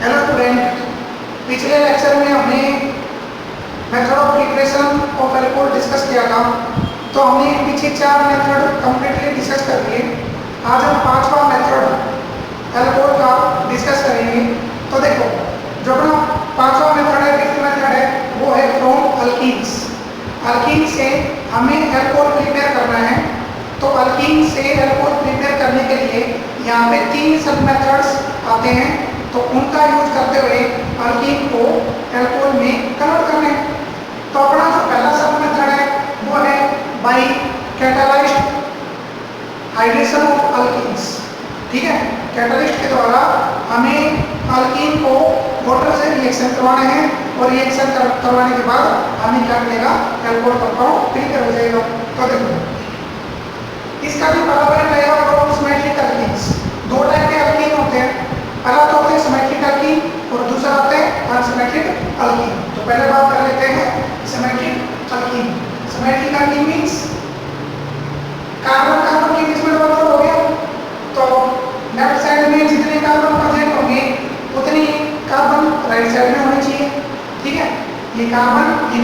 Hello student, पिछले lecture में हमने method of preparation of alcohol discuss किया था। तो हमने पीछे 4 मेथड कंप्लीटली डिस्कस कर लिए। आज हम 5वां मेथड एल्कोहल का डिस्कस करेंगे। तो देखो, जो अपना 5वां मेथड है, फिफ्थ मेथड है, वो है फ्रॉम अल्कीन्स। अल्कीन से हमें एल्कोहल प्रिपेयर करना है। तो अल्कीन से एल्कोहल प्रिपेयर करने के लिए यहाँ पे 3 सब मेथड्स आते हैं। तो उनका यूज करते हुए अल्कीन को एल्कोहल में कन्वर्ट करना है। तो अपना जो पहला सब मेथड है वो है by catalysed hydration of alkenes. ठीक है, कैटालिस्ट के द्वारा हमें अल्कीन को वाटर से रिएक्शन करवाना है और रिएक्शन करवाने के बाद हमें क्या मिलेगा, एल्कोहल कंपाउंड प्रिपेयर हो जाएगा। तो देखो, इसका भी बराबर रहेगा फ्रॉम सिमेट्रिक अल्कीन्स। 2 टाइप के अल्कीन होते हैं, पहला तो होते हैं सिमेट्रिक अल्कीन और दूसरा होता है अनसिमेट्रिक अल्कीन। तो पहले बात कर लेते हैं symmetric alkyne. Symmetric alkyne means carbon carbon के बीच में डबल हो गया। तो लेफ्ट साइड में जितने कार्बन प्रेजेंट होंगे उतनी कार्बन राइट साइड में होनी चाहिए। ठीक है, ये कार्बन इन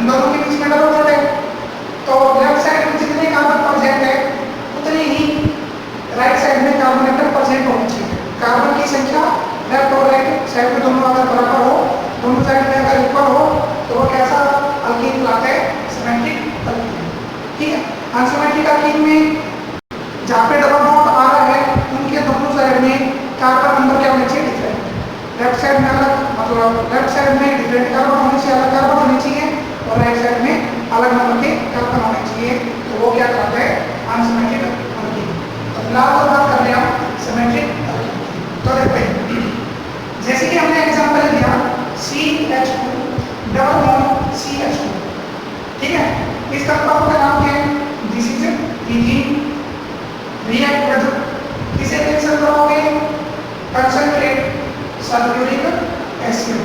दोनों के बीच में डबल बॉन्ड है। तो लेफ्ट साइड में जितने कार्बन प्रेजेंट है उतनी ही राइट साइड में कार्बन एटम प्रेजेंट होनी चाहिए। कार्बन की संख्या लेफ्ट और राइट साइड में दोनों अगर बराबर हो, दोनों साइड में अगर इक्वल हो, तो वो कैसा अल्कीन कहलाता है, सिमेट्रिक अल्कीन। ठीक है, अनसिमेट्रिक अल्कीन में जहाँ पे डबल बॉन्ड आ रहा है उनके दोनों साइड में कार्बन नंबर क्या होना चाहिए, डिफरेंट। लेफ्ट साइड में अलग, मतलब लेफ्ट साइड में डिफरेंट कार्बन होने चाहिए, अलग कार्बन होने चाहिए, और राइट साइड में अलग नंबर के कार्बन होने चाहिए। तो वो क्या कहलाता है, अनसिमेट्रिक अल्कीन। तो फिलहाल तो बात कर रहे हैं हम सिमेट्रिक। तो देखते हैं, जैसे कि हमने एग्जांपल लिया CH2 डबल बॉन्ड CH2। ठीक है, इस कंपाउंड का नाम क्या है, this is ethene. React with किसे रिएक्शन करोगे, concentrate sulphuric acid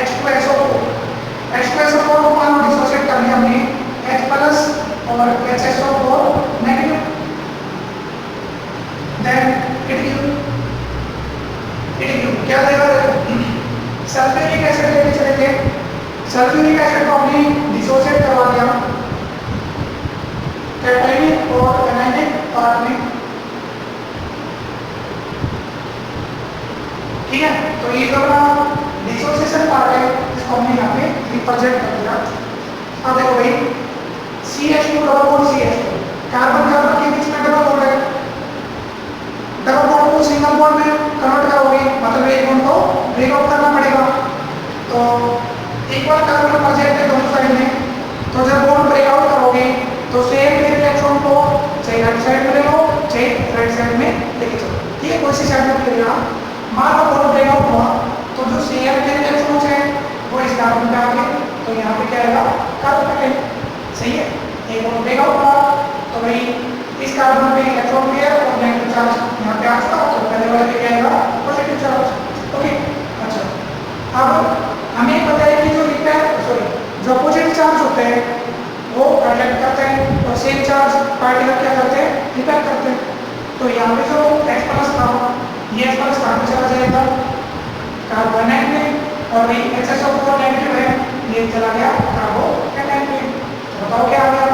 H2SO4। H2SO4 को मान लो डिसोसिएट कर लिया हमने H+ और HSO4 नेगेटिव। देन क्या देगा, सल्फ्यूरिक एसिड लेके चले थे। सल्फ्यूरिक एसिड को हमने डिसोसिएट करवा दिया कैटायनिक और एनायनिक पार्ट में। ठीक है, तो ये जो डिसोसिएशन पार्ट है इसको हमने यहाँ पे रिप्रेजेंट कर दिया। अब देखो भाई, CH2 double bond CH2, carbon carbon के बीच में डबल बॉन्ड है। डबल बॉन्ड को सिंगल बॉन्ड में कन्वर्ट करोगे, मतलब एक बॉन्ड को ब्रेक आउट करना पड़ेगा। तो इक्वल कार्बन प्रेजेंट है दोनों साइड में। तो जब बॉन्ड ब्रेक आउट करोगे तो सेम इलेक्ट्रॉन को चाहे राइट साइड में ले लो चाहे राइट साइड में लेके चलो। ठीक है, कोई सी साइड में ले लेना। मान लो बॉन्ड ब्रेक आउट हुआ तो जो शेयर के इलेक्ट्रॉन है वो इस कार्बन पे आ गए, तो यहाँ पे क्या आएगा, कार्बन पे। सही है, एक बॉन्ड ब्रेक आउट हुआ तो भाई इस कार्बन पे इलेक्ट्रॉन पेयर और नेगेटिव चार्ज यहाँ पे आ चुका, तो पहले वाले पे क्या आएगा, पॉजिटिव चार्ज। ओके, अच्छा, अब हमें पता है कि जो अपोजिट चार्ज होते हैं वो अट्रैक्ट करते हैं और सेम चार्ज पार्टिकल क्या करते हैं, रिपेल करते हैं। तो यहाँ पे जो H+ था ये H+ कहाँ चला जाएगा, कार्बोनाइट में, और ये HSO4 नेगेटिव है ये चला गया कार्बोकेटाइन में। तो बताओ क्या आ गया,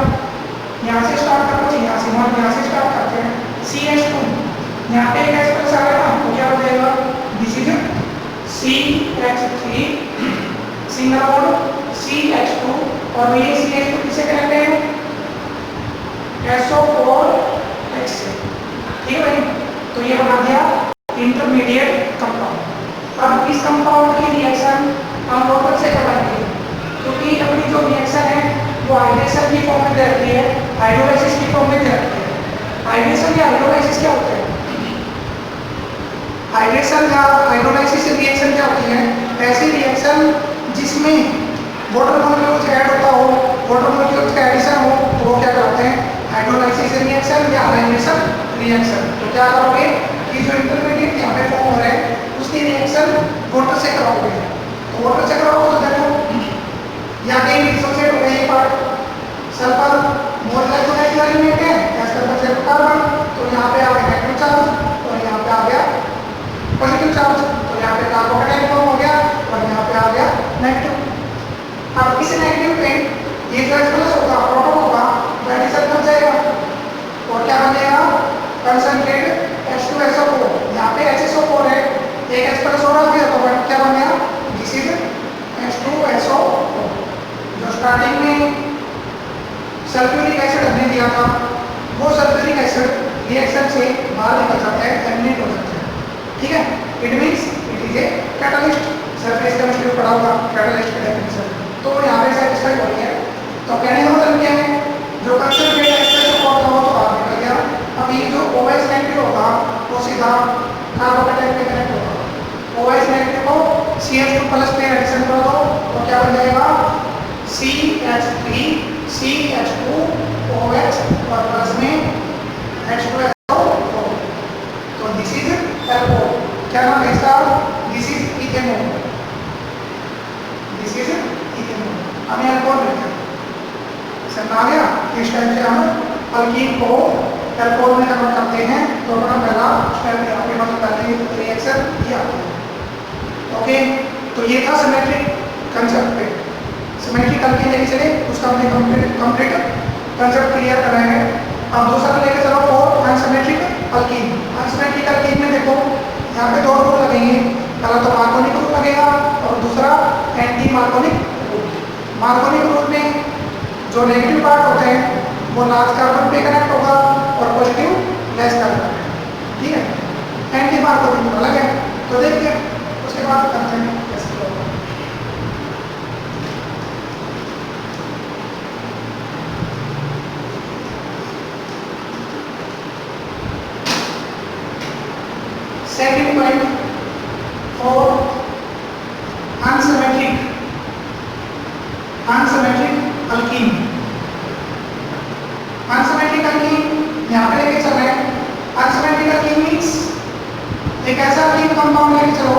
यहाँ से स्टार्ट करना चाहिए, यहाँ से स्टार्ट करते हैं। CH2 यहाँ पे एक H+ आ गया ना, तो क्या हो जाएगा, this is CH3 single bond CH2 और ये CH2 किसे कहते हैं, SO4H। ठीक है भाई, तो ये बना दिया इंटरमीडिएट कंपाउंड। अब इस कंपाउंड की रिएक्शन हम वाटर से कराएंगे, क्योंकि अपनी जो रिएक्शन है वो हाइड्रेशन की फॉर्म में रहती है, हाइड्रोलाइसिस की फॉर्म में रहती है। हाइड्रेशन या हाइड्रोलाइसिस क्या होता है, हाइड्रेशन या हाइड्रोलाइसिस रिएक्शन क्या होती है, ऐसी रिएक्शन जिसमें वाटर मॉलिक्यूल्स ऐड होता हो, वाटर मॉलिक्यूल्स का एडिशन हो, तो वो क्या कहते हैं, हाइड्रोलाइसिस रिएक्शन या हाइड्रेशन रिएक्शन। तो क्या करोगे कि जो इंटरमीडिएट यहाँ पे फॉर्म हो रहा है उसकी रिएक्शन वाटर से कराओगे। तो वाटर से कराओगे तो देखो यहाँ पे डिसोसिएट हो गया ये पार्ट, सल्फर मोर इलेक्ट्रोनाइट एलिमेंट है, कार्बन, तो यहाँ पे आ गया नेगेटिव चार्ज और यहाँ पे आ गया पॉजिटिव चार्ज। तो यहाँ पे पे HSO4 है, एक H प्लस और आ गया तो क्या बन गया, दिस इज H2SO4। जो स्टार्टिंग में सल्फ्यूरिक एसिड हमने दिया था, वो सल्फ्यूरिक एसिड रिएक्शन से बाहर निकल जाता है, एलिमिनेट हो जाता है, ठीक है। It means it is a catalyst, surface chemistry पढ़ा होगा कैटलिस्ट का डेफिनेशन, तो यहाँ पे सेटिस्फाई हो गया। तो कहने का मतलब क्या है, जो कंसंट्रेट H2SO4 था वो तो बाहर निकल गया, अब ये जो OH नेगेटिव होगा वो सीधा कार्बोकेटाइन पे कनेक्ट होगा, OH नेगेटिव को CH2 प्लस पे एडिशन कर दो तो क्या बन जाएगा, CH3 CH2 OH और प्लस में H2SO4, तो दिस इज एल्कोहल। क्या नाम है इसका, this is ethanol, this is ethanol. हमें एल्कोहल मिलता है, समझ आ गया। इस टाइप से हम अल्कीन को एल्कोहल में कन्वर्ट करते हैं, तो अपना पहला स्टेप यहाँ पे मतलब पहले रिएक्शन ये आता है, ओके। तो ये था सिमेट्रिक कंसेप्ट पे, सिमेट्रिक अल्कीन लेके चले, उसका हमने कंप्लीट कंसेप्ट क्लियर कर रहे हैं। अब दूसरा लेके चलो for unsymmetric alkyne. Unsymmetric alkyne में देखो यहाँ पे दो रूल लगेंगे, पहला तो मार्कोनिक रूल लगेगा और दूसरा एंटी मार्कोनिक रूल। मार्कोनिक रूल में जो नेगेटिव पार्ट होते हैं वो लार्ज कार्बन पे कनेक्ट होगा और पॉजिटिव लेस कार्बन, ठीक है। एंटी मार्कोनिक अलग है, तो देखिए उसके बाद करते हैं कैसे होगा। Second point for unsymmetric alkyne. Unsymmetric alkyne यहाँ पे लेके चल रहे हैं। अनसिमेट्रिक अल्कीन मींस एक ऐसा अल्कीन कंपाउंड लेके चलो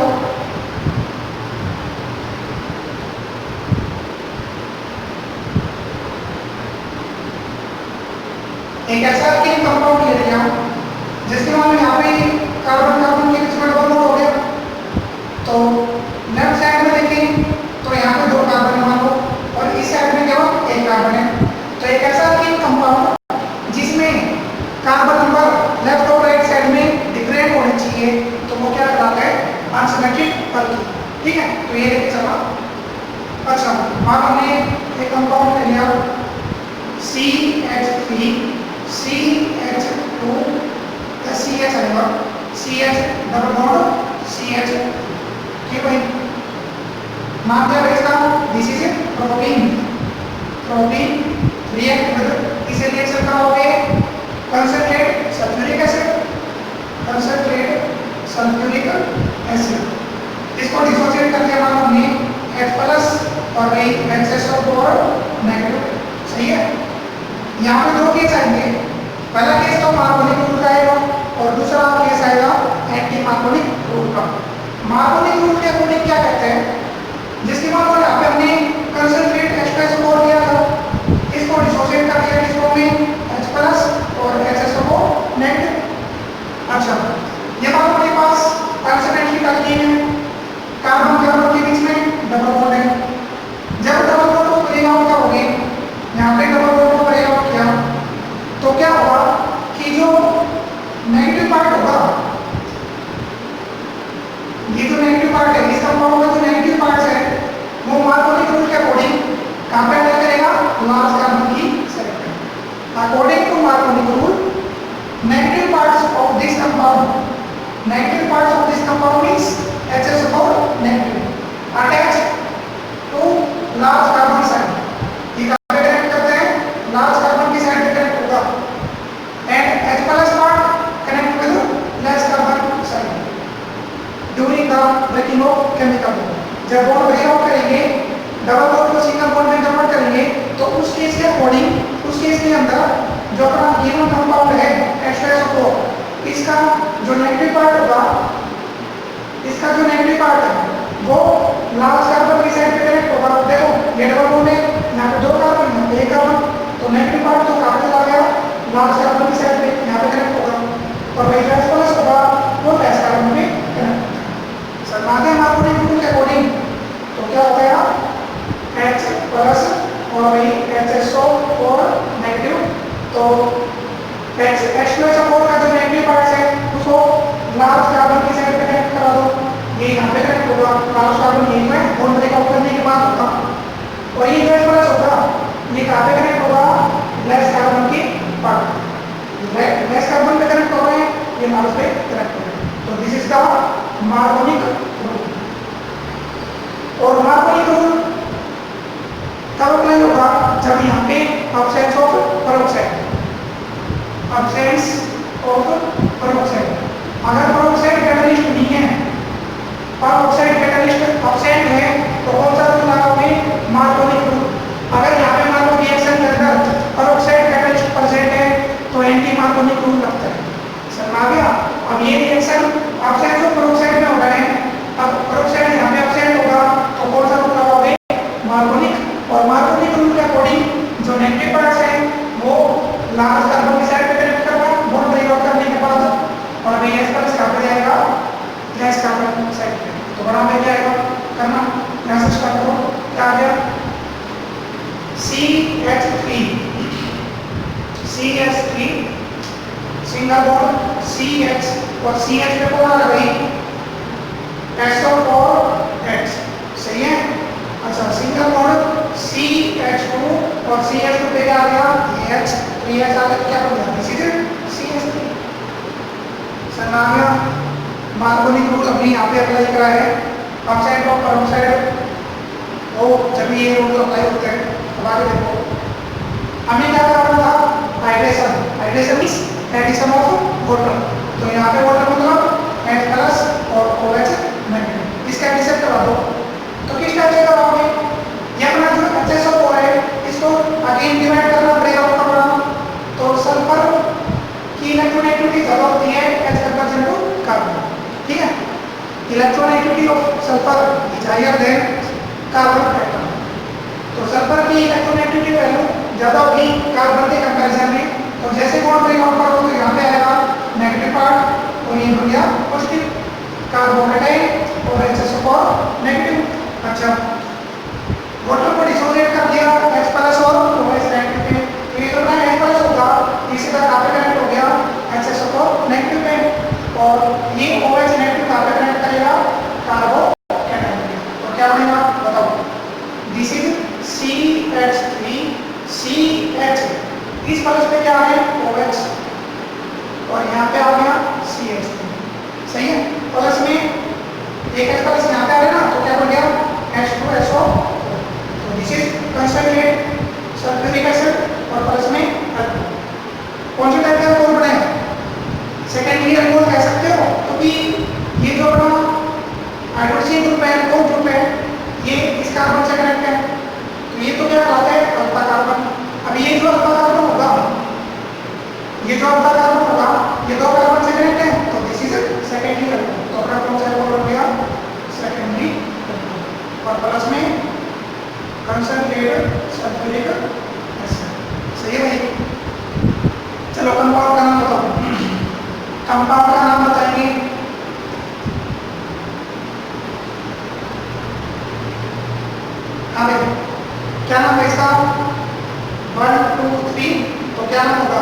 एक ऐसा अल्कीन कंपाउंड ले लिया जिसके मान लो यहाँ पे कार्बन कार्बन के बीच में डबल बॉन्ड हो गया, तो लेफ्ट साइड में देखें तो यहाँ पे दो कार्बन है मान लो, और इस साइड में केवल एक कार्बन है। तो एक ऐसा अल्कीन कंपाउंड जिसमें कार्बन नंबर लेफ्ट और राइट साइड में डिफरेंट होने चाहिए, तो वो क्या कहलाता है, अनसिमेट्रिक अल्कीन, ठीक है। तो ये लेके चला। अच्छा, मान हमने एक कंपाउंड ले लिया CH3 CH2 CH आएगा, CH डबल बॉन्ड CH, ठीक भाई। नाम क्या है इसका, this is propene. Propene react with, इसे रिएक्शन कराओगे concentrate sulphuric acid, concentrate sulphuric acid, इसको डिसोसिएट करके मान हमने H प्लस और वही HSO4 नेगेटिव, सही है। यहाँ पे दो केस आएंगे, पहला केस तो मार्कोनिक रूल का आएगा और दूसरा केस आएगा एंटी मार्कोनिक रूल का। मार्कोनिक रूल के अकॉर्डिंग क्या कहते हैं, जिसके बाद यहाँ पे हमने कंसंट्रेट H2SO4 लिया था, इसको डिसोसिएट कर दिया किसको में H प्लस और HSO4 नेगेटिव। अच्छा, ये बात हमारे पास अनसिमेट्रिक अल्कीन है, कार्बन कार्बन के बीच में डबल बॉन्ड है। जब डबल बॉन्ड को ब्रेक आउट करोगे, यहाँ पे डबल बॉन्ड को ब्रेक आउट किया तो क्या होगा कि जो नेगेटिव पार्ट होगा, ये जो नेगेटिव पार्ट है इस कंपाउंड का जो नेगेटिव पार्ट है वो मार्कोनिक रूल के अकॉर्डिंग कहां पे अटैक करेगा, लार्ज कार्बन की साइड पे। According to Markovnikov rule, negative parts of this compound is HSO4 negative attach to large carbon side. ये कहां पे कनेक्ट करते हैं, लार्ज कार्बन की साइड पे कनेक्ट होगा, and H plus part connect with less carbon side during the breaking of chemical bond. जब bond break out करेंगे, डबल बॉन्ड को सिंगल बॉन्ड में कन्वर्ट करेंगे, तो उस केस के अकॉर्डिंग उस केस के अंदर जो अपना गिवन कंपाउंड है H2SO4, इसका जो नेगेटिव पार्ट होगा, इसका जो नेगेटिव पार्ट है वो लार्ज कार्बन की साइड पे कनेक्ट होगा। देखो ये डबल बॉन्ड है, यहाँ पे दो कार्बन, यहाँ पे एक कार्बन, तो नेगेटिव पार्ट तो कहाँ पे चला गया, लार्ज कार्बन की साइड पे यहाँ पे कनेक्ट होगा, और वही H प्लस होगा वो लेस कार्बन पे कनेक्ट होगा। सर आगे मार्कोनिक रूल के अकॉर्डिंग तो क्या हो गया, H प्लस और वही HSO4 नेगेटिव, तो H2SO4 का जो नेगेटिव पार्ट है उसको लार्ज कार्बन की इलेक्ट्रोनेट। तो दिस इज द मार्कोनिक रूल। और मार्कोनिक रूल तब अप्लाई होगा जब यहाँ पे absence of peroxide, absence of peroxide. अगर पेरोक्साइड कैटलिस्ट नहीं है, पेरोक्साइड कैटलिस्ट अब्सेंट है, तो कौन सा रूल लगाओगे? मार्कोनिक रूल। अगर यहाँ पे मान लो रिएक्शन के अंदर पेरोक्साइड कैटलिस्ट प्रेजेंट है तो एंटी मार्कोनिक रूल लगता है। समझ आ गया? अब ये रिएक्शन अब्सेंस ऑफ पेरोक्साइड में हो रहा है, अब पेरोक्साइड यहाँ पे अब्सेंट होगा तो कौन सा रूल लगाओगे? मार्कोनिक। और मार्कोनिक रूल के अकॉर्डिंग जो नेगेटिव पार्ट्स है वो लास्ट कार्बन की साइड पे कनेक्ट करना बॉन्ड ब्रेक आउट करने के बाद, और अभी एस प्लस कहाँ पे जाएगा? गैस कार्बन साइड पे। तो बड़ा में क्या आएगा करना? यहाँ से स्टार्ट करो। क्या आ गया? CH3 सिंगल बॉन्ड CH, और CH पे कौन आ रहा है? SO4H। सही है? अच्छा, सिंगल बॉन्ड CH2 और CH2 पे क्या आ गया? H, 3H आ गया, क्या बन गया? This is CH3। समझ आ गया? मार्कोनिक रूल अपनी यहाँ पे अप्लाई करा है। ऑक्साइड और पेरोक्साइड वो जब ये रूल अप्लाई होते हैं। अब आगे देखो, हमें क्या करना था? Hydration. Hydration means addition of water. तो यहाँ पे वाटर मतलब H प्लस और OH नेगेटिव, इसका एडिशन करा दो। तो किस टाइप से कराओगे? ये अपना जो HSO4 है इसको अगेन डिवाइड करना, ब्रेक आउट करना। तो सल्फर की इलेक्ट्रोनेगेटिविटी ज्यादा होती है H कंपेरिजन टू कार्बन। ठीक है? Electronegativity of sulphur is higher than carbon atom. तो सल्फर की इलेक्ट्रोनेगेटिविटी वैल्यू ज्यादा होगी कार्बन के कंपैरिजन में। तो जैसे बॉन्ड ब्रेक आउट करोगे तो यहाँ पे आएगा नेगेटिव पार्ट और ये हो गया पॉजिटिव, कार्बोकेटाइन और HSO4 नेगेटिव। अच्छा, वाटर को डिसोसिएट कर दिया H प्लस और OH नेगेटिव पे, तो ये तो ना H प्लस होगा, इसी तरह कहाँ पे कनेक्ट हो गया? HSO4 नेगेटिव पे, और ये OH नेगेटिव कहाँ पे कनेक्ट करेगा? कार्बोकेटाइन पे। तो क्या बनेगा बताओ? दिस इज CH3 CH, इस प्लस पे क्या है? OH, और यहाँ पे आ गया CH3। सही है? प्लस में एक H प्लस यहाँ पे आ रहा है ना, तो क्या बन गया? H2SO। तो this is concentrate sulphuric acid, और प्लस में अल्कोहल। कौन सी टाइप का अल्कोहल बनेगा? सेकेंडरी अल्कोहल कह सकते हो, क्योंकि ये जो अपना हाइड्रोक्सी ग्रुप है, दो ग्रुप है, ये इस कार्बन से कनेक्ट है, तो ये तो क्या कहलाता है? Alpha carbon. अब ये जो अल्फा कार्बन होगा, ये जो अल्फा कार्बन होगा, ये दो कार्बन से कनेक्ट है, तो दिस इज सेकेंडरी अल्कोहल। तो अपना कौन सा अल्कोहल बन गया? सेकेंडरी अल्कोहल, और प्लस में कंसंट्रेटेड सल्फ्यूरिक एसिड। सही है भाई? चलो कंपाउंड का नाम बताओ। कंपाउंड का नाम बताएंगे। हाँ देखो, क्या नाम है इसका? 1 2 3, तो क्या नाम होगा?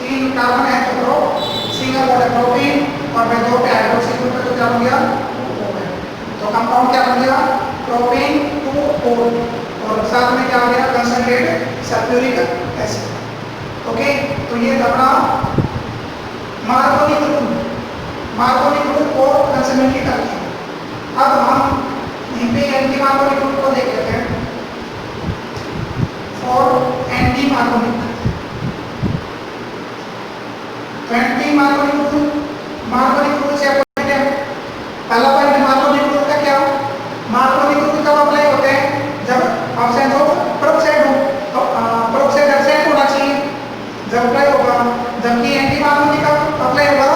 3 कार्बन है तो करो सिंगल बॉन्ड है प्रोटीन, और मैं 2 पे हाइड्रोक्सी ग्रुप है तो क्या बन गया? OH। तो कंपाउंड क्या बन गया? प्रोपेन 2O, और साथ में क्या आ गया? Concentrated sulphuric acid. ओके, तो ये अपना मार्कोनिक रूल, मार्कोनिक रूल को कंसंट्रेट कर लिया। अब हम यहीं पे एंटी मार्कोनिक रूल को देख लेते हैं। For anti Markovnikov, anti Markovnikov rule, मार्कोनिक rule से अपोजिट है। पहला पॉइंट मार्कोनिक रूल का क्या? मार्कोनिक रूल कब अप्लाई होते हैं? जब ऑब्सेंस ऑफ पेरोक्साइड हो, तो पेरोक्साइड एब्सेंट होना चाहिए जब अप्लाई होगा। जबकि एंटी मार्कोनिक कब अप्लाई होगा?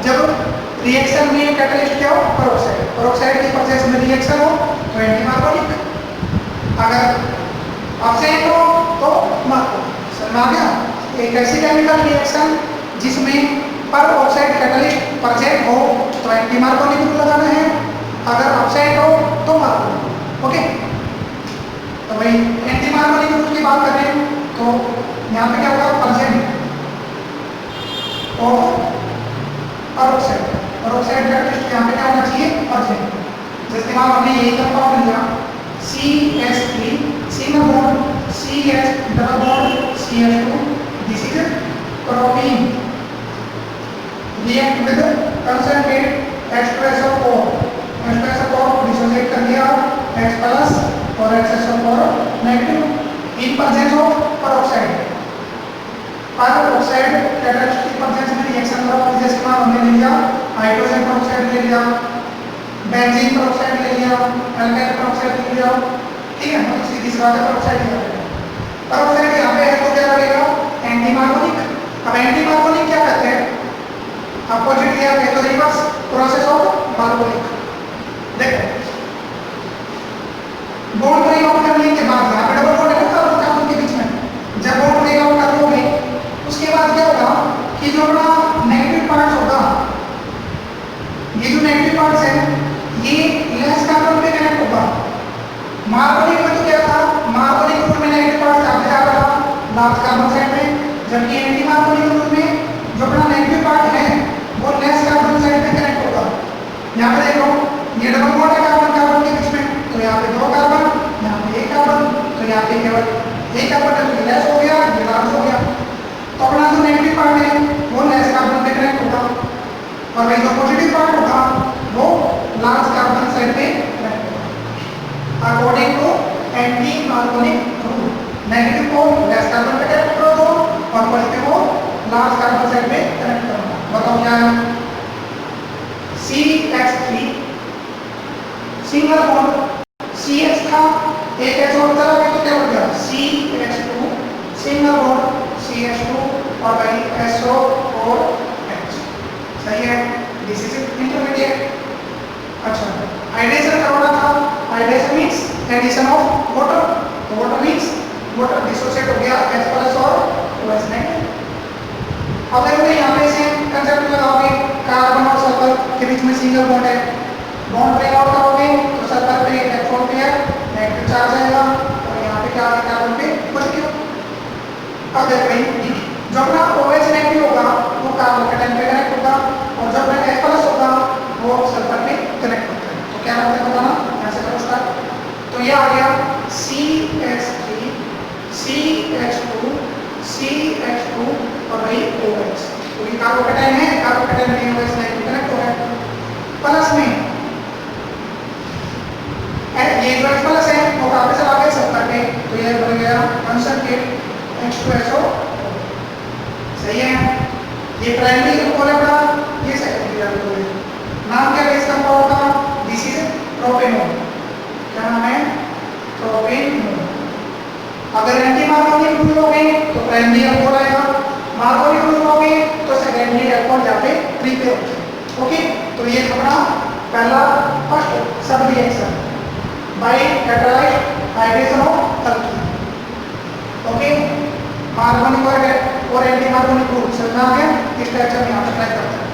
जब रिएक्शन में कैटलिस्ट क्या हो? पेरोक्साइड, पेरोक्साइड की प्रेजेंस में रिएक्शन हो तो एंटी मार्कोनिक, अगर ऑब्सेंट हो तो मार्कोनिक। समझ आ गया? एक ऐसी केमिकल रिएक्शन जिसमें पेरोक्साइड कैटलिस्ट प्रेजेंट हो तो एंटी मार्कोनिक रूल लगाना है, अगर ऑब्सेंट हो तो मार्कोनिक। ओके, तो भाई एंटी मार्कोनिक रूल की बात करें तो यहाँ पे क्या होगा? प्रेजेंट और पेरोक्साइड, पेरोक्साइड कैटलिस्ट यहाँ पे क्या होना चाहिए? प्रेजेंट। जैसे मान हमने यही कंपाउंड लिया CH3 single bond CH double bond CH2, this is propene, react with hydrogen peroxide ले लिया, बेंजीन पेरोक्साइड ले लिया, एल्काइल पेरोक्साइड ले लिया, ठीक है, मतलब सीधी सी बात है पेरोक्साइड ले लिया। पेरोक्साइड यहाँ पे है तो क्या लगेगा, एंटी मार्कोनिक। अब एंटी मार्कोनिक क्या कहते हैं, अपोजिट दिया है तो रिवर्स प्रोसेस ऑफ मार्कोनिक। देखो बॉन्ड ब्रेक आउट करने के बाद यहाँ पे डबल बॉन्ड है ना कार्बन के बीच में, जब बॉन्ड ब्रेक आउट कर दोगे उसके बाद क्या होगा कि जो अपना नेगेटिव पार्ट होगा, ये जो नेगेटिव पार्ट्स है ये लेस कार्बन पे कनेक्ट होगा। मार्कोनिक में तो क्या था, मार्कोनिक ग्रुप में नेगेटिव पार्ट ज्यादा आ रहा लार्ज कार्बन साइड में, जबकि एंटी मार्कोनिक ग्रुप में जो अपना नेगेटिव पार्ट है वो लेस कार्बन साइड पे कनेक्ट होगा। यहाँ पे देखो ये डबल बॉन्ड है कार्बन कार्बन के बीच में, तो यहाँ पे 2 कार्बन, यहाँ पे 1 कार्बन, तो यहाँ पे केवल 1 कार्बन है, तो लेस हो गया, ये लार्ज हो गया। तो अपना जो नेगेटिव पार्ट है वो लेस कार्बन पे कनेक्ट होगा और वही जो पॉजिटिव पार्ट होगा वो लार्ज कार्बन साइड पे कनेक्ट होगा। According to anti Markovnikov rule, negative को लेस कार्बन पे कनेक्ट करो दो और पॉजिटिव को लार्ज कार्बन साइड पे कनेक्ट करना। बताओ क्या है, CH3 सिंगल बॉन्ड CH था, एक H और चला गया तो क्या हो गया CH2 सिंगल बॉन्ड CH2 और भाई SO और H, सही है, दिस इज इंटरमीडिएट। अच्छा हाइड्रेशन करवाना था, hydration means addition of water, तो वाटर मींस वाटर डिसोसिएट हो गया H+ और OH नेगेटिव। अब देखो यहाँ पे सेम कंसेप्ट लगाओगे, कार्बन और सल्फर के बीच में सिंगल बॉन्ड है, बॉन्ड ब्रेक आउट करोगे तो सल्फर पे इलेक्ट्रॉन पेयर नेगेटिव चार्ज आएगा और यहाँ पे क्या आएगा कार्बन पे पॉजिटिव। अब देखो भाई जो अपना OH नेगेटिव होगा वो कार्बन के टाइम पे कनेक्ट होगा और जो अपना H+ होगा वो सल्फर पे कनेक्ट होता है। तो क्या करते हैं बताना, यहाँ से करो स्टार्ट। तो ये आ गया CH3 CH2 CH2 और वही OH, तो ये कार्बोकेटाइन है, कार्बोकेटाइन में OH नेगेटिव कनेक्ट हो रहा है। प्लस में ये जो H+ है वो काफी चला गया सल्फर पे, तो ये बन गया कंसंट्रेट H2SO, सही है। ये प्राइमरी अल्कोहल है अपना, ये सेकेंडरी अल्कोहल है। नाम क्या है इसका कंपाउंड का, दिस इज प्रोपेनॉल, क्या नाम है प्रोपेनॉल। अगर एंटी मार्कोनिक ग्रुप लोगे तो प्राइमरी अल्कोहल आएगा, मार्कोनिक ग्रुप लोगे तो सेकेंडरी अल्कोहल जहाँ पे प्रीपेयर होता है। ओके, तो ये अपना पहला फर्स्ट सब reaction by catalyse hydration of alkyne. Okay, मार्कोनिक और एंटी मार्कोनिक ग्रुप समझ आ गया, इस टाइप से हम यहाँ पर ट्राई करते हैं।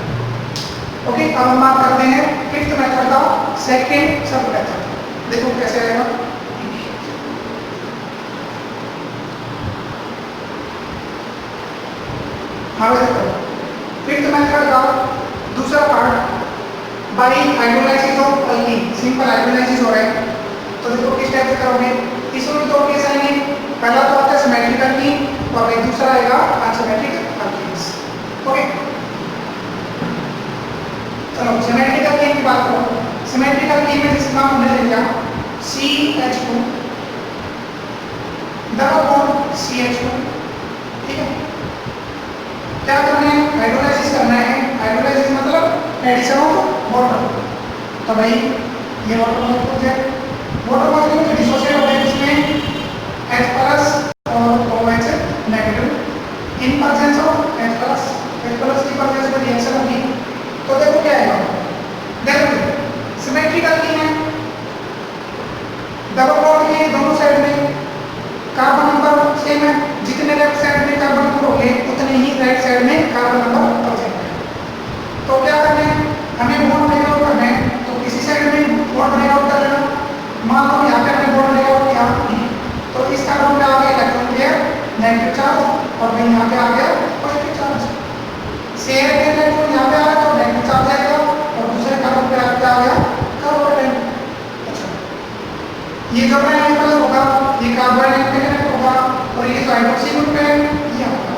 ओके, अब हम बात करते हैं फिफ्थ मेथड का, सेकंड सब मेथड। देखो कैसे आएगा, हाँ देखो फिफ्थ मेथड का दूसरा part by hydrolysis of alkyne, simple hydrolysis हो रहा है। तो देखो किस टाइप से करोगे, इसमें 2 केस आएंगे, पहला तो आता है सिमेट्रिक अल्कीन और एक दूसरा आएगा अनसिमेट्रिक अल्कीन्स। ओके, चलो सिमेट्रिक अल्कीन की बात करो। सिमेट्रिक अल्कीन में जिसका नाम हमने ले लिया CH2 डबल बॉन्ड CH2, ठीक है। क्या करना है, हाइड्रोलाइसिस करना है, हाइड्रोलाइसिस मतलब एडिशन ऑफ वाटर। तो भाई ये वाटर मॉलिक्यूल है, वाटर मॉलिक्यूल डिसोसिएट होते हैं इसमें H+ और OH negative in presence of H+ की प्रेजेंस में रिएक्शन होगी। तो देखो क्या आएगा, देखो सिमेट्रिक अल्कीन है, डबल बॉन्ड के दोनों साइड में कार्बन नंबर सेम है, जितने लेफ्ट साइड में कार्बन नंबर होंगे उतने ही राइट साइड में कार्बन नंबर प्रेजेंट है। तो क्या करना है, हमें बॉन्ड ब्रेक आउट करना है, तो किसी साइड में बॉन्ड ब्रेक आउट कर लेना। मान लो यहाँ पे हमने बॉन्ड ब्रेक आउट किया तो इस कार्बन पे आ गया इलेक्ट्रॉन पेयर नेगेटिव चार्ज और वहीं यहाँ पे आ गया पॉजिटिव चार्ज। शेयर के इलेक्ट्रॉन यहाँ पे आ गया तो नेगेटिव चार्ज आएगा और दूसरे कार्बन पे आ गया कार्बोकेटाइन। अच्छा, ये जो H+ होगा ये कार्बन पे कनेक्ट होगा और ये जो हाइड्रोक्सी ग्रुप है ये होगा।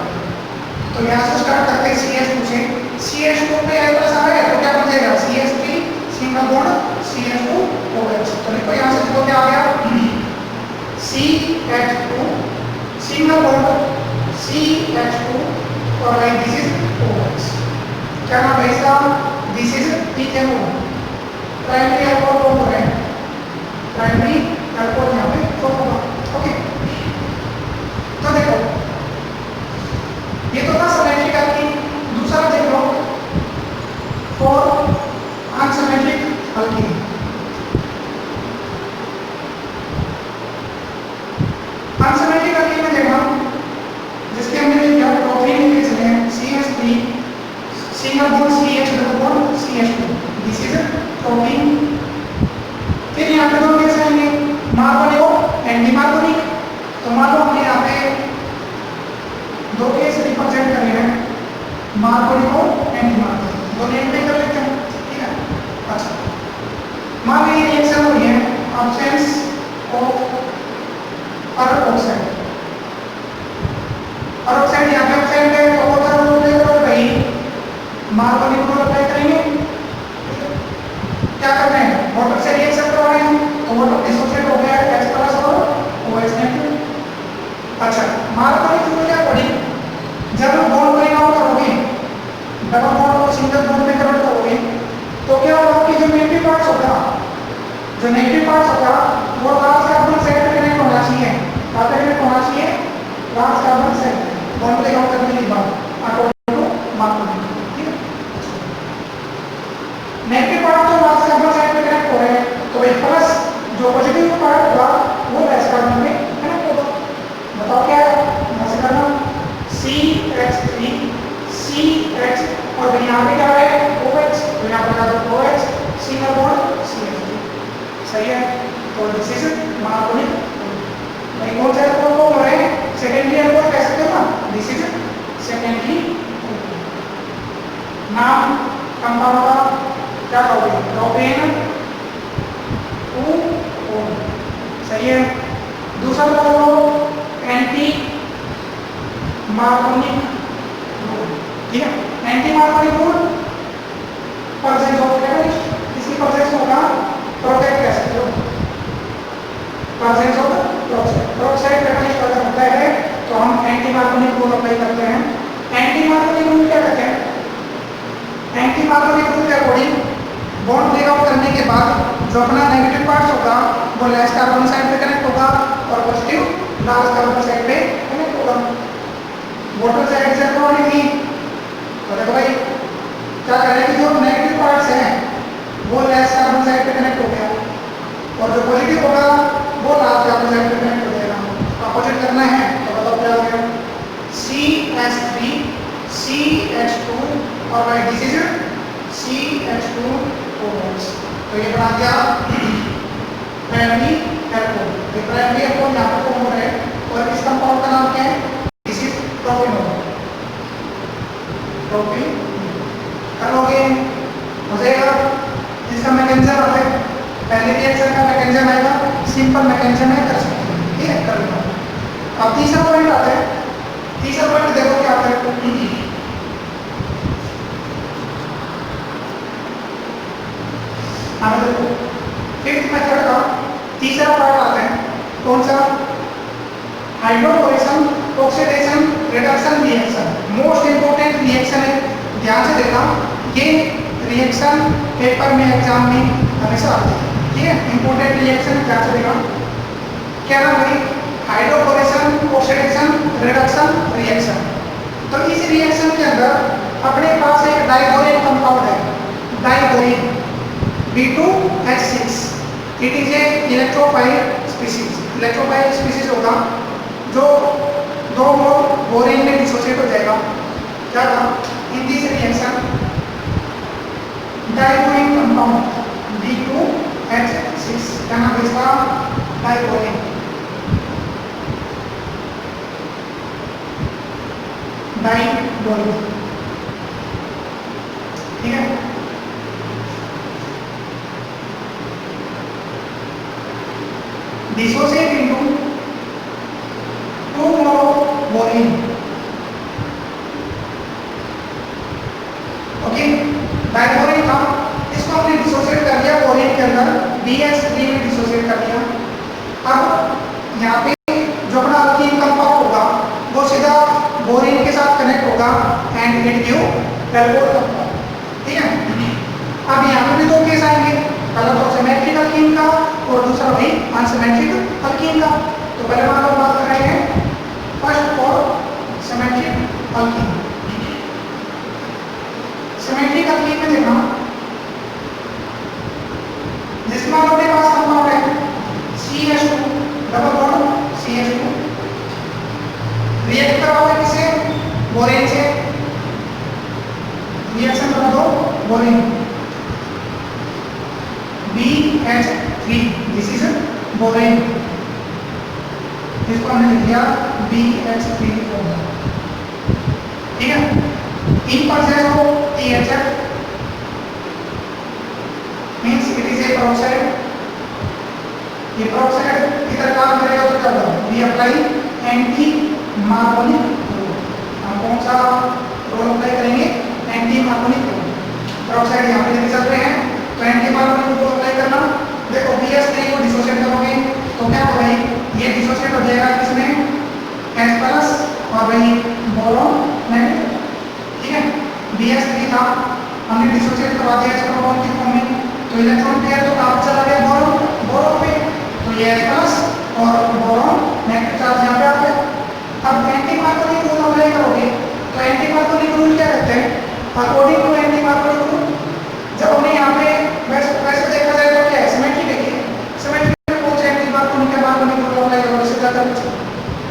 तो यहाँ से स्टार्ट करते हैं CH2 से, CH2 पे H+ आ गया तो क्या बन जाएगा CH3 single bond CH2 OH। तो देखो यहाँ से जो क्या आ गया CH2 सिंगल बॉन्ड CH2 और दिस इज OH। क्या नाम है इसका, this is ethanol, primary alcohol कौन हो रहा है, प्राइमरी अल्कोहल यहाँ पे फॉर्म होगा। ओके, तो देखो ये तो था सिमेट्रिक एल्कीन। दूसरा देख लो for unsymmetric alkene. Unsymmetric alkene में देखना जिसके हमने लिखा प्रोपीन के चले CH3 single bond CH double bond CH2, this is propene. फिर यहाँ पे दो केस आएंगे, मार्बोनिक और एंटी मार्बोनिक। तो मान लो हमने यहाँ पे दो केस रिप्रेजेंट करने हैं, मार्बोनिक और एंटी मार्बोनिक, दो नेम पे कर लेते हैं, ठीक है। अच्छा, मान लो ये रिएक्शन हो रही है एब्सेंस ऑफ पेरोक्साइड, पेरोक्साइड यहाँ पे एब्सेंट है तो वाटर को अप्लाई करो भाई, मार्बोनिक को अप्लाई करेंगे। क्या कर रहे हैं, वाटर से रिएक्शन करवा रहे हैं तो वाटर डिसोसिएट हो गया H+ और OH नेगेटिव। अच्छा, मार्बोनिक में क्या पड़ी, जब हम बॉन्ड ब्रेक आउट करोगे, डबल बॉन्ड को सिंगल बॉन्ड में कन्वर्ट करोगे तो क्या होगा कि जो नेगेटिव पार्ट्स होगा, जो नेगेटिव पार्ट्स होगा वो लास्ट कार्बन साइड पे कनेक्ट होना चाहिए। कहाँ पे कनेक्ट होना चाहिए, last carbon side, bond break out करने के बाद अकॉर्डिंग टू मार्बोनिक, ठीक है। नेगेटिव पार्ट तो लास्ट कार्बन साइड पे कनेक्ट हो रहे हैं तो एक प्लस जो पॉजिटिव पार्ट होगा वो लास्ट कार्बन में कनेक्ट होगा। बताओ क्या है, ऐसे करना CH3 CH और फिर यहाँ पे क्या है OH, तो यहाँ पर क्या है OH सिंगल बॉन्ड CH3, सही है। तो दिस इज मार्बोनिक। नहीं कौन सा अल्कोहल को हो रहे हैं, सेकेंडरी अल्कोहल कह सकते हो ना, दिस इज सेकेंडरी। नाम कंपाउंड का क्या कहोगे, प्रोपेन 2O, सही है। दूसरा बताओ एंटी मार्बोनिक, ठीक है। Anti Markovnikov group presence of catalyst, इसकी प्रेजेंस होगा प्रोटेक्ट कह सकते हो, प्रेजेंस ऑफ प्रोक्साइड कैटलिस्ट अगर होता है तो हम एंटी मार्बोनिक ग्रुप अप्लाई करते हैं। एंटी मार्बोनिक ग्रुप क्या कहते हैं, एंटी मार्बोनिक ग्रुप के अकॉर्डिंग बॉन्ड ब्रेक आउट करने के बाद जो अपना नेगेटिव पार्ट्स होगा वो लेस कार्बन साइड पे कनेक्ट होगा और पॉजिटिव लास्ट कार्बन साइड पे कनेक्ट होगा। वाटर से एग्जैक्ट होने की तो देखो भाई क्या करें कि जो नेगेटिव पार्ट्स हैं वो लेस कार्बन साइड पे कनेक्ट हो गया और जो पॉजिटिव होगा वो लास्ट कार्बन साइड पे कनेक्ट हो जाएगा। अपोजिट करना है तो बताओ क्या हो गया, CH3 CH2 और भाई दिस इज CH2OH। तो ये बना दिया प्राइमरी अल्कोहल। ये प्राइमरी अल्कोहल यहाँ पर फॉर्म हो रहे हैं और इस कंपाउंड का नाम क्या है, दिस इज प्रोपेनॉल, प्रोपेन। करोगे हो जाएगा, इसका मैकेनिज्म आता है, पहले रिएक्शन का मैकेनिज्म आएगा, सिंपल मैकेनिज्म है, कर सकते हैं, ठीक है, कर लो। अब तीसरा पॉइंट आता है, तीसरा पॉइंट देखो क्या आता है, हाँ देखो फिफ्थ मेथड का तीसरा पार्ट आता है, कौन सा, hydroboration oxidation reduction reaction. Most important reaction है, ध्यान से देखना, ये रिएक्शन पेपर में एग्जाम में हमेशा आती है, ठीक है। इंपोर्टेंट रिएक्शन ध्यान से देखना, क्या नाम है, हाइड्रोकोरेशन ऑक्सीडेशन रिडक्शन रिएक्शन। तो इस रिएक्शन के अंदर अपने पास एक डाइबोरेन कंपाउंड है, diborane B2H6, it is a electrophile species. Electrophile species होगा जो दो मोल बोरेन में डिसोसिएट हो जाएगा, क्या था, in this reaction diborane compound B2H6, क्या नाम है इसका, डाइबोरेन, डाइबोरेन, ठीक है। dissociate into 2 monoborine, okay. Diborane था, इसको हमने डिसोसिएट कर दिया बोरेन के अंदर, BH3 में डिसोसिएट कर दिया। अब यहाँ पे जो अपना अल्कीन कंपाउंड होगा वो सीधा बोरेन के साथ कनेक्ट होगा and it give alcohol compound, ठीक है। अब यहाँ अल्कीन का और दूसरा वही अनसिमेट्रिक अल्कीन का। तो पहले हम लोग बात कर रहे हैं first for symmetric alkyne. Symmetric alkyne में देखना जिसमें हमारे पास कंपाउंड है CH2 double bond CH2 react करा हुआ है किसे बोरेन से, रिएक्शन करा दो borane BH3 this is borane, इसको हमने लिख दिया BH3 होगा, ठीक है। इन पर से हो THF means it is a peroxide, ये peroxide इधर काम करेगा तो क्या होगा, we apply anti Markovnikov rule. हम कौन सा रोल अप्लाई करेंगे, एंटी मार्कोनिक रोल। peroxide यहाँ पे लेके चल रहे हैं तो एंटी मार्कोनिक रोल अप्लाई करना। देखो BH3 को डिसोसिएट करोगे तो क्या होगा, ये डिसोसिएट हो जाएगा किसमें H+ और वही बोरोन नेगेटिव, ठीक है। BH3 था हमने डिसोसिएट करवा दिया H प्रोटॉन की फॉर्म में, तो इलेक्ट्रॉन पेयर तो कहाँ चला गया बोरोन पे, तो ये H+ और बोरोन नेगेटिव चार्ज यहाँ पे आ गया। अब एंटी मार्कोनिक रूल अप्लाई करोगे तो एंटी मार्कोनिक रूल क्या कहते हैं, according to anti Markovnikov rule जब हमने यहाँ पे वैसे देखा जाए तो क्या है सिमेट्री देखिए, सिमेट्री में कौन सा एंटी मार्कोनिक रूल अप्लाई करोगे इससे ज्यादा कुछ,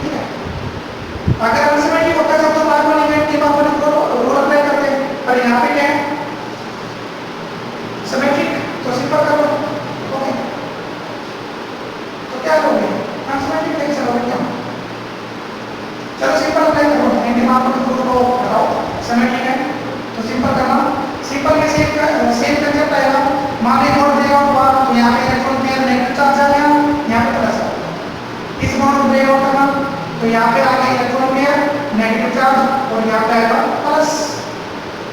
ठीक है। अगर अनसिमेट्रिक होता है तो मार्कोनिक एंटी मार्कोनिक रूल अप्लाई करते हैं, पर यहाँ पे क्या है सिमेट्रिक, तो सिंपल कर लो, ओके। तो क्या करोगे अनसिमेट्रिक लेके चलोगे क्या, चलो सिंपल अप्लाई करो, एंटी मार्कोनिक रूल को हटाओ, सिमेट्रिक है तो सिंपल करना। सिंपल में सेम कंसेप्ट आएगा, मान लीजिए नोड ब्रेकआउट हुआ तो यहाँ पे इलेक्ट्रॉन पेयर नेगेटिव चार्ज आ गया, यहाँ पे प्लस आ गया। इस नोड ब्रेकआउट करना तो यहाँ पे आ गया इलेक्ट्रॉन पेयर नेगेटिव चार्ज और यहाँ पे आएगा प्लस।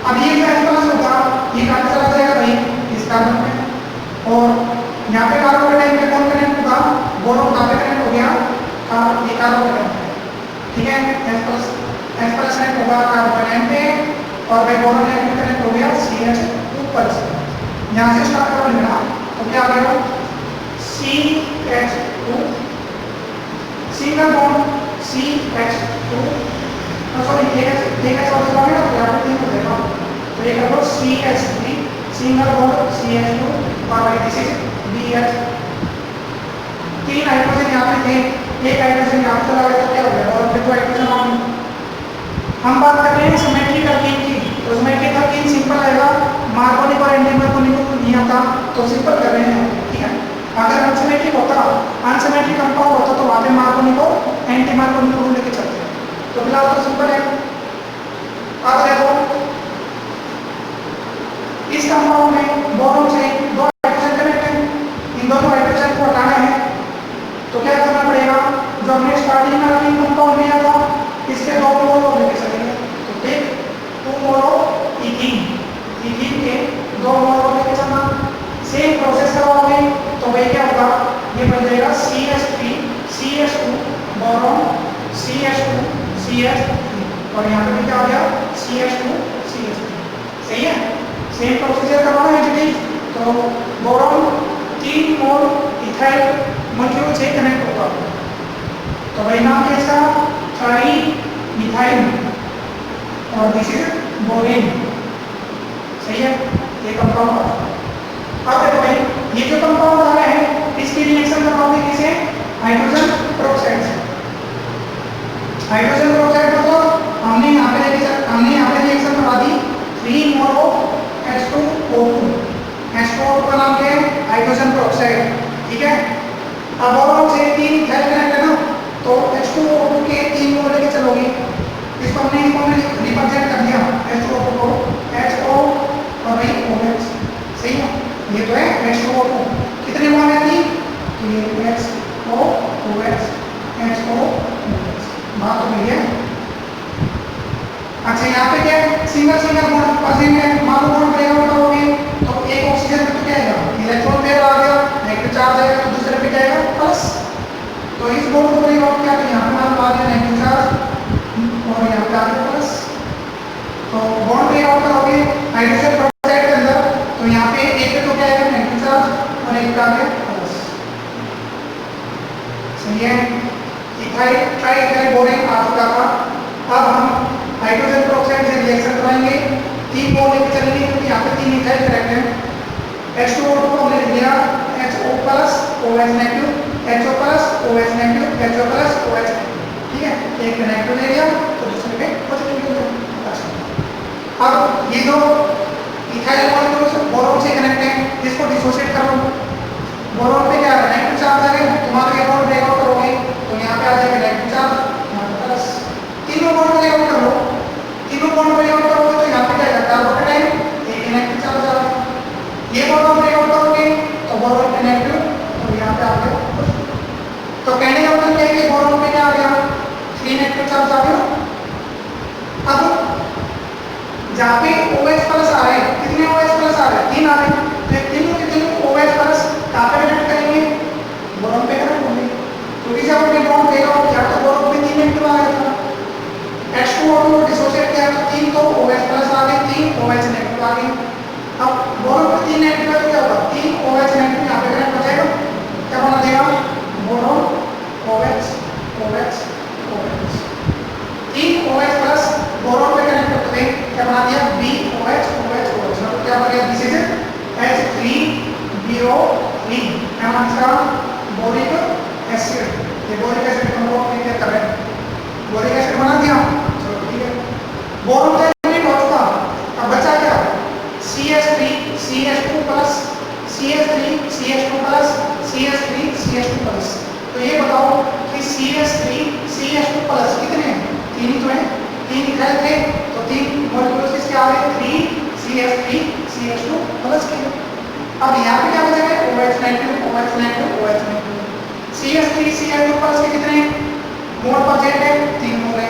अब ये जो H+ होगा ये कहाँ चला जाएगा भाई इस कार्बन पे, और यहाँ पे कार्बन के टाइम पे कौन कनेक्ट होगा, बोरोन कहाँ पे कनेक्ट हो गया, ये कार्बन कनेक्ट है, ठीक है। H+ कनेक्ट होगा कार्बन पे और भाई बोरोन नेगेटिव कनेक्ट हो गया CH ऊपर से, यहाँ से स्टार्ट करो लिखना तो क्या आ गया CH2 single bond CH2, sorry एक ऐसा हो जाएगा ना यहाँ पे तीन हो जाएगा, तो ये करो CH3 सिंगल बॉन्ड CH2 और भाई दिस इज BH। तीन हाइड्रोजन यहाँ पे थे, एक हाइड्रोजन यहाँ पे चला गया तो क्या हो गया, और फिर हाइड्रोजन हम बात कर रहे हैं सिमेट्रिक अल्कीन की, तो सिमेट्रिक अल्कीन सिंपल आएगा, मार्कोनिक और एंटी मार्कोनिक को नहीं आता तो सिंपल कर रहे हैं, ठीक है। अगर अनसिमेट्रिक होता, अनसिमेट्रिक कंपाउंड होता तो वहां पे मार्कोनिक और एंटी मार्कोनिक रूल लेके चलते हैं, तो फिलहाल तो सिंपल है। अब देखो इस कंपाउंड में बोरोन से दो हाइड्रोजन कनेक्ट है, इन दोनों हाइड्रोजन को हटाना है तो क्या करना पड़ेगा, जो हमने स्टार्टिंग में अल्कीन कंपाउंड लिया था इसके दो मोल लेके चलेंगे, तो take 2 mole of ethene, ethene के 2 मोल लेके चलना। सेम प्रोसेस करवाओगे तो भाई क्या होगा, ये बन जाएगा CH3 CH2 boron CH2 CH3 और यहाँ पे क्या आ गया CH2 CH3, सही है। सेम प्रोसीजर करवाना है जी, तो बोरोन 3 मोल इथाइल मॉलिक्यूल से कनेक्ट होगा, तो भाई नाम कैसा ट्राई मिथाइल और दिस इज बोरेन, सही है। ये कंपाउंड अब देखो भाई ये जो कंपाउंड आ रहा है इसकी रिएक्शन करवाओगे किसे, हाइड्रोजन पेरोक्साइड से। हाइड्रोजन पेरोक्साइड मतलब हमने यहाँ पे रिएक्शन करवा दी 3 मोल ऑफ H2O2, H2O2 का नाम क्या है हाइड्रोजन पेरोक्साइड, ठीक है। अब बोरोन से 3 इथाइल कनेक्ट है ना, तो H2O2 के 3 मोल लेके चलोगे, इसको हमने रिप्रेजेंट कर दिया H2O2 को HO और भाई OH, सही है। ये तो है H2O2, कितने मोल है थी, तो ये HOOH HOOH, बात तो भैया। अच्छा यहाँ पे क्या है सिंगल बॉन्ड प्रेजेंट है, मान लो बॉन्ड ब्रेकआउट करोगे तो एक ऑक्सीजन पे तो क्या आएगा इलेक्ट्रॉन पेयर आ गया, नेगेटिव चार्ज आएगा तो दूसरे पे जाएगा प्लस, तो इस बॉन्ड को ब्रेकआउट किया तो यहाँ पे मान लो आ गया नेगेटिव चार्ज और यहाँ पे आ गया प्लस, तो बॉन्ड ब्रेकआउट करोगे हाइड्रोजन पेरोक्साइड के अंदर तो यहाँ पे एक पे तो क्या आएगा नेगेटिव चार्ज और एक का आएगा ये इथाइल ट्राइइथाइल बोरेन आ चुका था। अब हम हाइड्रोजन पेरोक्साइड से रिएक्शन कराएंगे, 3 बोल लेके चलेंगे क्योंकि यहाँ पे 3 इथाइल करेक्ट है। H2O2 हमने लिख दिया HO plus OH negative, HO plus OH negative, HO plus OH negative, ठीक है। एक नेगेटिव ले लिया तो दूसरे पे पॉजिटिव ले लिया। अच्छा, अब ये दो इथाइल मॉलिक्यूल्स बोरोन से कनेक्ट हैं, इसको डिसोशिएट करो। बोरोन पे क्या है, नेगेटिव चार्ज आ गया, तुम्हारे एक बॉन्ड ब्रेकआउट करोगे तो यहाँ पे आ जाएगा नेगेटिव चार्ज, यहाँ पे प्लस। तीनों बॉन्ड ब्रेकआउट करो, तीनों बॉन्ड ब्रेकआउट करोगे तो यहाँ पे क्या आएगा, कार्बोकेटाइन, एक नेगेटिव चार्ज आ गया। ये बॉन्ड ब्रेकआउट करोगे तो बोरोन पे नेगेटिव, तो यहाँ पे आ गया। तो कहने का मतलब क्या है कि बोरोन पे क्या आ गया, 3 नेगेटिव चार्ज आ गया। अब जहाँ पे OH प्लस आ रहे हैं, कितने OH प्लस आ रहे हैं, 3 आ रहे हैं, तो तीनों के तीनों OH प्लस कहाँ पे कनेक्ट करेंगे, बोरोन पे कनेक्ट होंगे। क्योंकि जब हमने बॉन्ड देखा क्या तो बोरोन पे 3 नेगेटिव आ गया था। H2O2 को डिसोशिएट किया तो 3 तो OH प्लस आ गए, 3 OH नेगेटिव आ गए। अब बोरोन पे 3 नेगेटिव है तो क्या होगा, 3 OH नेगेटिव यहाँ पे कनेक्ट हो जाएगा, क्या बना देगा, boron OH OH OH। 3 OH plus boron पे कनेक्ट होते हैं, क्या बना दिया, BOH OH OH, मतलब क्या बन गया, दिस इज H3BO3, नाम इसका बोरिक एसिड। ये बोरिक एसिड हम लोग क्लियर कर रहे हैं, बोरिक एसिड बना दिया, चलो ठीक है। बोरोन का यूनिट हो चुका, अब बचा क्या, CH3 CH2 plus CH3 CH2 plus CH3 CH2 plus. तो ये बताओ कि CH3 CH2 प्लस कितने हैं, 3 ही तो है, 3 इथाइल थे तो 3 मॉलिक्यूल्स किसके आ गए, 3 CH3 CH2 प्लस के। अब यहाँ पे क्या बचेगा, OH negative OH negative OH negative. CH3 CH2 plus के कितने मोल पर जेड है, 3 मोल है,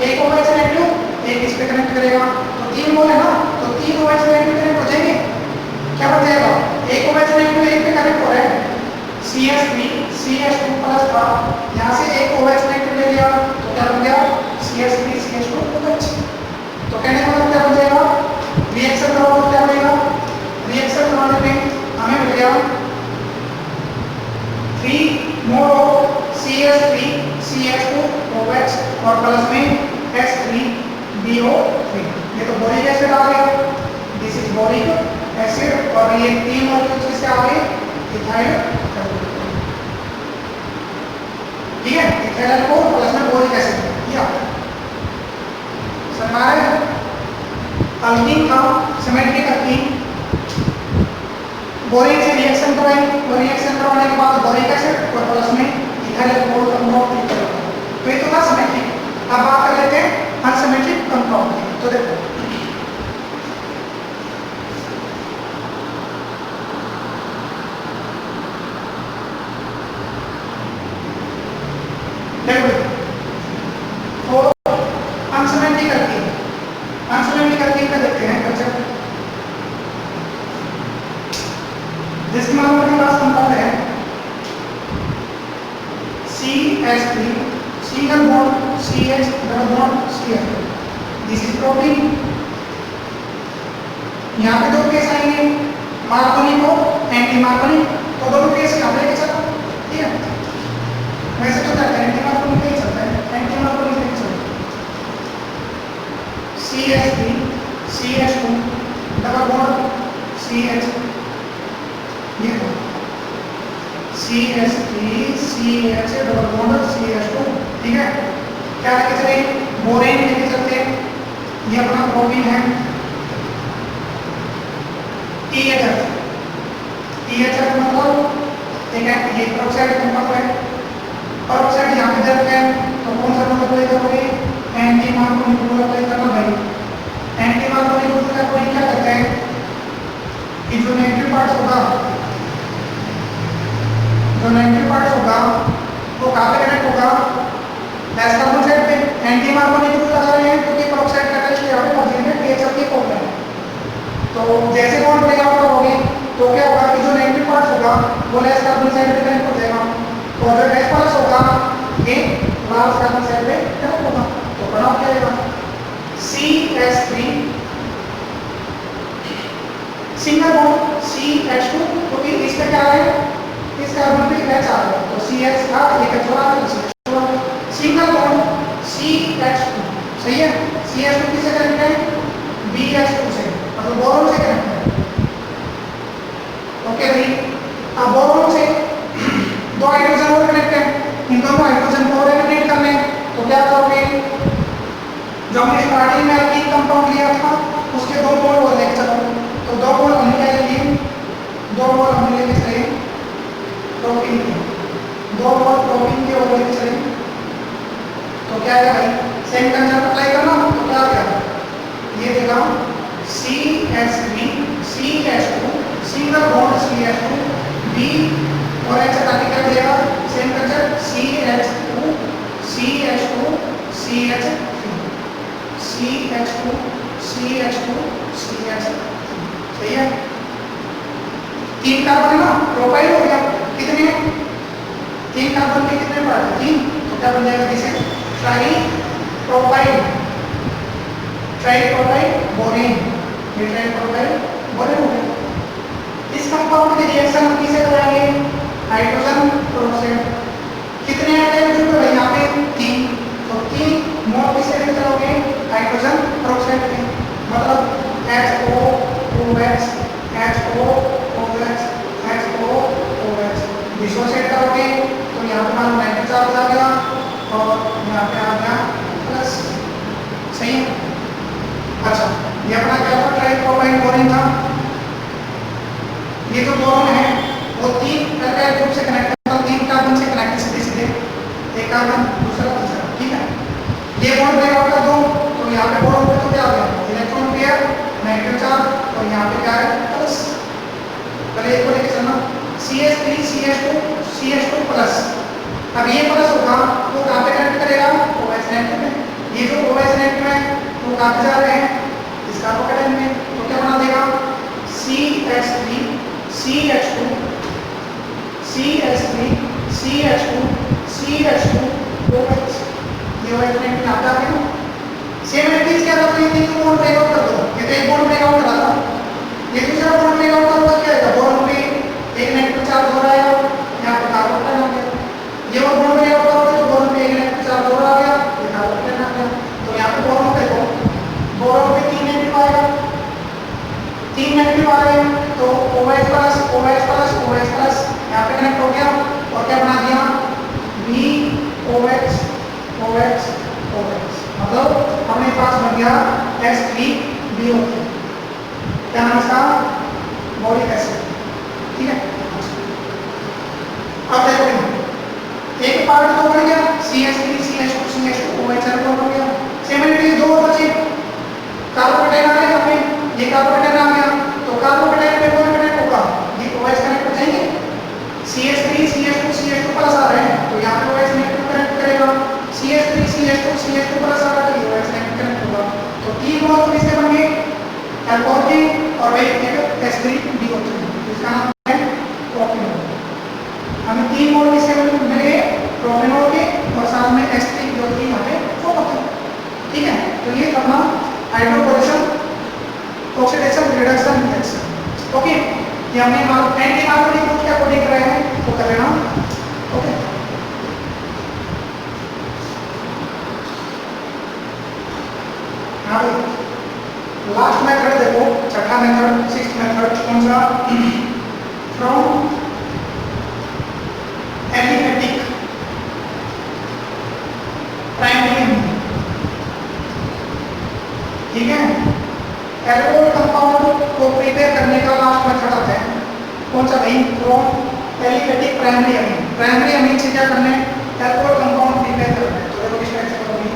एक OH नेगेटिव एक इस पे कनेक्ट करेगा तो 3 मोल है ना, तो 3 OH नेगेटिव कनेक्ट हो जाएंगे, क्या बच जाएगा, एक OH नेगेटिव एक पे कनेक्ट हो रहा है, CH3 CH2 प्लस था, यहाँ से एक OH नेगेटिव ले लिया तो क्या बन गया, CH3 CH2 OH। तो कहने का मतलब क्या बन जाएगा, रिएक्शन करोगे तो क्या बनेगा, रिएक्शन करवाने पे हमें मिल गया 3 mole of CH3 CH2 OH और प्लस में H3BO3। ये तो बोरिक एसिड आ गया, दिस इज बोरिक एसिड, और ये 3 मॉलिक्यूल्स किससे आ गए, इथाइल, ठीक है, इथाइल अल्कोहल प्लस में बोरिक एसिड किया। हमारे अल्कीन था, सिमेट्रिक अल्कीन, बोरिक से रिएक्शन कराएं और रिएक्शन करवाने के बाद बोरिक एसिड और प्लस में इथाइल अल्कोहल कंपाउंड तैयार होगा। तो ये तो था सिमेट्रिक। अब बात कर लेते हैं अनसिमेट्रिक कंपाउंड की। तो देखो तो अनसिमेट्रिक अल्कीन, अनसिमेट्रिक अल्कीन का देखते हैं कंसेप्ट, जिसकी हमारे पास कंपाउंड है CH3 single bond CH double bond CH2, this is protein. यहाँ पे दो केस आएंगे, मार्कोनिक और एंटी मार्कोनिक, तो दोनों केस यहाँ पे लेके चलो, ठीक है। वैसे तो क्या एंटी मार्कोनिक नहीं चलता है, एंटी मार्कोनिक नहीं चलता। CH3 CH2 double bond CH, ये दो CH3 CH double bond CH2, ठीक है। क्या लेके चले, बोरेन लेके चलते हैं, ये अपना प्रोटीन है THF, THF मतलब एक है ये पेरोक्साइड कंपाउंड है, पेरोक्साइड यहाँ पे जब है तो कौन सा रूल अप्लाई करोगे, एंटी मार्कोनिक रूल अप्लाई करना भाई। एंटी मार्कोनिक रूल का कोई क्या करता है कि जो नेगेटिव पार्ट होगा, जो नेगेटिव पार्ट होगा वो कहाँ पे कनेक्ट होगा, एस कार्बन साइड पे। एंटी मार्कोनिक रूल लगा रहे हैं क्योंकि पेरोक्साइड का टेस्ट यहाँ पे मौजूद है, THF के फॉर्म में। तो जैसे बॉन्ड ब्रेकआउट करोगे तो क्या होगा कि जो नेगेटिव पार्ट होगा वो लेस कार्बन साइड पे कनेक्ट हो जाएगा, और जो एस प्लस होगा ये लास्ट कार्बन साइड पे कनेक्ट होगा, तो बनाओ क्या आएगा, CH3 सिंगल बॉन्ड CH2, क्योंकि इस पे क्या है, इस कार्बन पे H आ गया तो CH था, एक छोड़ा ओके भाई, अब बोरोन से दो हाइड्रोजन और कनेक्ट है, इन दोनों हाइड्रोजन को और एलिमिनेट करने हैं, तो क्या करोगे, जो हमने स्टार्टिंग में अल्कीन कंपाउंड लिया था उसके दो मोल हो जाएंगे। चलो तो दो मोल हमने क्या लिए, दो मोल हमने लेके चले प्रोटीन के, दो मोल प्रोटीन के और लेके चले, तो क्या है भाई, सेम कंसेप्ट अप्लाई करना, तो क्या क्या ये देगा CH3 CH2 single bond CH2 B और H हटा के क्या देगा, same concept CH2 CH2 CH3 CH2 CH2 CH3, सही है। तीन कार्बन है ना, प्रोपाइल हो गया, कितने, तीन कार्बन के कितने पार्ट है, तीन, तो क्या बन जाएगा, जैसे try propyl, try propyl borane, ये ट्राई प्रोपाइल बोरेन हो गया। इस कंपाउंड के रिएक्शन हम किसे कराएंगे, हाइड्रोजन पेरोक्साइड, कितने हाइड्रोजन तो यहाँ पे तीन, तो तीन मोल किसे लेकर चलोगे, हाइड्रोजन पेरोक्साइड के, मतलब HOOH HOOH HOOH डिसोसिएट करोगे तो यहाँ पे मान नेगेटिव चार्ज आ गया और यहाँ पे आ गया प्लस, सही है। अच्छा, ये अपना क्या था, ट्राइप्रोपाइल बोरेन था, ये जो बोरोन है वो तीन अल्काइल ग्रुप से कनेक्ट है, मतलब तीन कार्बन से कनेक्ट है सीधे सीधे, एक कार्बन दूसरा तीसरा, ठीक है। ये बॉन्ड ब्रेक आउट कर दो तो यहाँ पे बोरोन पे तो क्या आ गया, इलेक्ट्रॉन पेयर नेगेटिव चार्ज और यहाँ पे क्या है प्लस, पहले एक को लेके चलना CH3 CH2 प्लस, अब ये प्लस होगा तो कहाँ पे कनेक्ट करेगा, OH नेगेटिव में, ये जो OH नेगेटिव है वो कहाँ पे जा रहे हैं, इस कार्बोकेटाइन में, तो क्या बना देगा CH3 CH2 CH3 CH2 CH2 OH, ये OH नेगेटिव यहाँ पे आ गया। सेम एटलीस्ट क्या करते हैं, तीन बॉन्ड ब्रेक आउट कर दो, ये तो एक बॉन्ड ब्रेक आउट करा था, ये दूसरा बॉन्ड ब्रेक आउट करोगे क्या है, बॉन्ड पे एक नेगेटिव चार्ज हो रहा है और यहाँ पे कार्बोकेटाइन आ गया, ये और बॉन्ड ब्रेक आउट करोगे तो बॉन्ड पे एक नेगेटिव चार्ज हो रहा आ गया, ये कार्बोकेटाइन आ गया, तो यहाँ पे बॉन्ड देखो, बॉन्ड पे तीन नेगेटिव आएगा, तीन नेगेटिव आ रहे हैं तो OH plus OH plus OH plus यहाँ पे कनेक्ट हो गया और क्या बना दिया, BOH OH OH, मतलब हमारे पास बन गया H3BO3, क्या नाम इसका, बोरिक एसिड, ठीक है। अब देखो एक पार्ट तो बन गया CH3 CH2 CH2 OH alcohol हो गया, सिमिलरली दो बचे कार्बोकेटाइन आ गया हमें, ये कार्बोकेटाइन आ गया तो कार्बोकेटाइन में कौन कनेक्ट होगा, ये OH कनेक्ट हो जाएंगे, CH3 CH2 CH2 प्लस आ रहे हैं तो यहाँ पे OH नेगेटिव कनेक्ट करेगा, CH3 CH2 CH2 प्लस आ रहा है तो OH नेगेटिव कनेक्ट होगा, तो तीन मोल किससे बन गए, अल्कोहल के और वही एक H3BO3, इसका नाम है प्रोपेनॉल। हमें तीन मोल किससे मिल गए, प्रोपेनॉल के और साथ में H3BO3 यहाँ पे फोकस है, ठीक है। तो ये अपना हाइड्रोकोलेशन ऑक्सीडेशन रिडक्शन रिएक्शन, ओके। ये हमने एंटी कार्बोनिक ग्रुप के अकॉर्डिंग कर रहे हैं तो कर लेना, ओके। हाँ भाई, लास्ट मेथड देखो, छठा मेथड, सिक्स्थ मेथड कौन सा, फ्रॉम एलिफेटिक प्राइमरी अमीन, ठीक है। एल्कोहल कंपाउंड को प्रिपेयर करने का लास्ट मेथड आता है कौन सा भाई, from aliphatic primary amine, primary amine से क्या करना है, एल्कोहल कंपाउंड प्रिपेयर करना है, तो देखो किस टाइप से करोगे,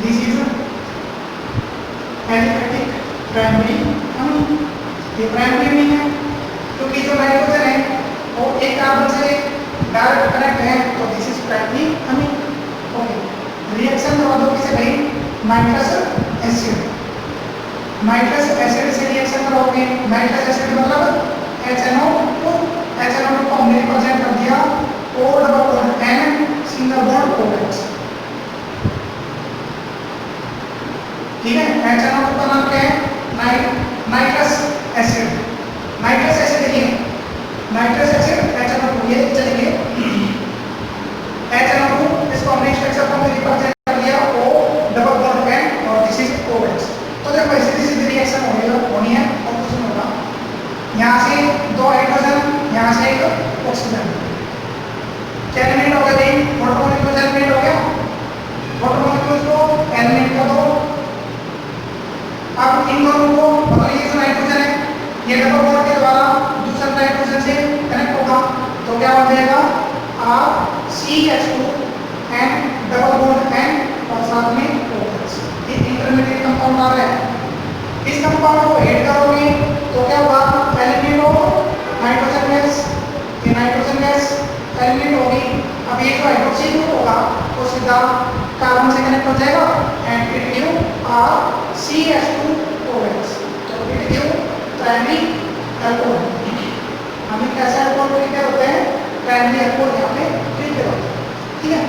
this is aliphatic primary amine, ये प्राइमरी अमीन है क्योंकि जो नाइट्रोजन है वो एक कार्बन से डायरेक्ट कनेक्ट है, तो this is primary amine, okay. Reaction करवा दो किसे भाई, नाइट्रस एसिड, नाइट्रस एसिड से रिएक्शन कराओगे, नाइट्रस एसिड मतलब HNO2, HNO2 को हमने रिप्रेजेंट कर दिया O double bond N single bond OH, ठीक है। HNO2 का नाम क्या है, नाइट्रस एसिड, नाइट्रस एसिड देखिए, नाइट्रस एसिड HNO2, ये चलिए HNO2 इसको हमने स्ट्रक्चर को रिप्रेजेंट कर लिया O डबल बॉन्ड N और दिस इज OH। तो देखो ऐसे सीधी रिएक्शन होनी है और कुछ नहीं होगा। यहाँ से 2 हाइड्रोजन, यहाँ से एक ऑक्सीजन, क्या एलिमेंट हो गया भाई? वाटर मॉलिक्यूल्स एलिमेंट हो गया। वाटर मॉलिक्यूल्स को एलिमेंट कर दो। अब इन दोनों को मतलब ये जो नाइट्रोजन है ये डबल बॉन्ड के द्वारा दूसरे नाइट्रोजन से कनेक्ट होगा, तो क्या बन जाएगा? RCH2 and double bond N और साथ में OH। ये इंटरमीडिएट कंपाउंड आ रहा है। इस कंपाउंड को ऐड करोगे तो क्या होगा? एलिमेंट ऑफ नाइट्रोजन गैस, ये नाइट्रोजन गैस एलिमेंट होगी। अब ये जो हाइड्रोक्सी ग्रुप होगा वो सीधा कार्बन से कनेक्ट हो जाएगा एंड इट गिव RCH2OH। तो इट गिव प्राइमरी अल्कोहल। हमें कैसे अल्कोहल प्रिपेयर होते हैं? प्राइमरी अल्कोहल यहाँ पे प्रिपेयर होते हैं। ठीक है,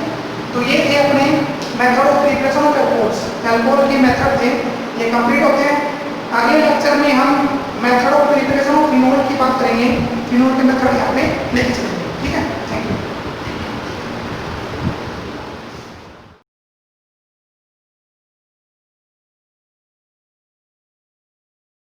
तो ये थे अपने method of preparation of alcohols. Alcohol के मेथड थे, ये कंप्लीट होते हैं। अगले लेक्चर में हम